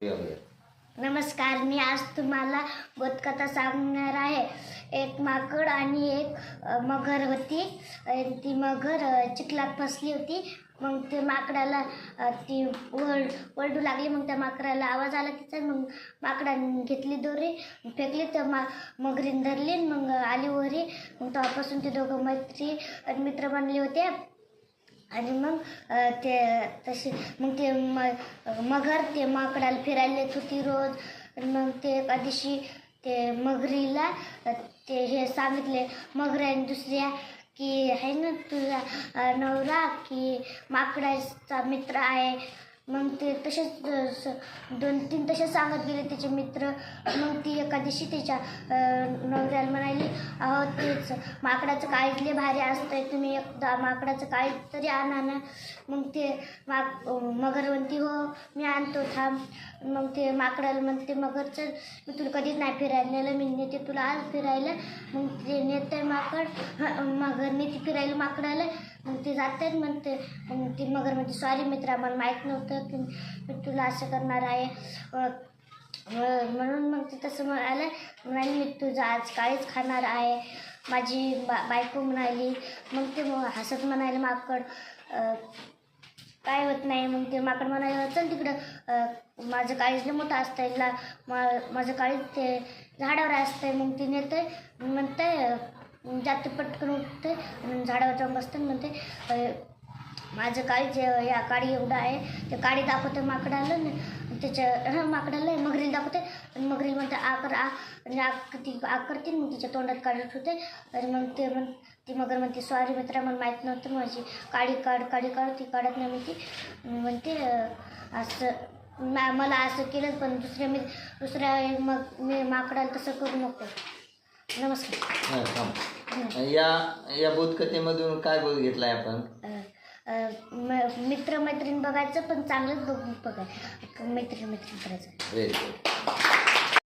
नमस्कार, मी आज तुम्हाला बोधकथा सांगणार आहे. एक माकड आणि एक मगर होती. ती मगर चिखलात फसली होती. मग ते माकडाला ती वरडू लागली. मग त्या माकडाला आवाज आला तिचा. मग माकडाने घेतली दोरी, फेकली, तर मगरीने धरली. मग आली वरी. मग तेव्हापासून ते दोघं मैत्री आणि मित्र बनले होते. आणि मग ते तसे मग ते मगर ते माकडाला फिरायला येत होती रोज. मग ते एका दिवशी ते मगरीला ते हे सांगितले मगराने दुसऱ्या की आहे ना तुझा नवरा की माकडाचा मित्र आहे. मग ते तसेच 2-3 तसेच सांगत गेले त्याचे मित्र. मग ती एका दिवशी त्याच्या नवऱ्याला म्हणाली, अहो तेच माकडाचं काळीज लय भारी असतंय, तुम्ही एकदा माकडाचं काळीज तरी आणा ना. मग ते मगर म्हणती, हो मी आणतो, थांब. मग ते माकडाला म्हणते, मगर चल मी तुला कधीच नाही फिरायला नेलं, मी नेते तुला आज फिरायला. मग ते नेते मगर नेते फिरायला माकडाला. मग ते जातात. म्हणते मग ती मगर म्हणते, सॉरी मित्रा, मला माहीत नव्हतं की मी तुला असं करणार आहे. म्हणून मग ते तसं म्हणाली मी तुझं आज काळीच खाणार आहे, माझी बायको म्हणाली. मग ते हसत म्हणाले माकड, काय होत नाही. मग ते माकड म्हणाले, चल तिकडं, माझं काळीज लय मोठं असतंय, माझं काळीज ते झाडावर असतंय. मग ती नेतं म्हणते, जाते पटकन उठते आणि झाडावर जाऊन बसते. म्हणते माझं काळीज या काडी एवढं आहे. ते काडी दाखवते माकडाला, त्याच्या माकडाला मगरीला दाखवते. आणि मगरी म्हणते आ कर आ, आणि ती आ करते. मग तिच्या तोंडात काढत होते. आणि मग ती मगर म्हणते, सॉरी मित्रा, मला माहीत नव्हतं, माझी काडी काढ. ती काढत नाही. म्हणते असं मला असं केलं, पण दुसऱ्या मी माकडाला तसं करू नको. नमस्कार. या बोधकथेमधून काय बोध घेतलाय आपण? मित्र मैत्रीण बघायचं, पण चांगलंच बघायचं, मैत्रीण करायचं. Very good.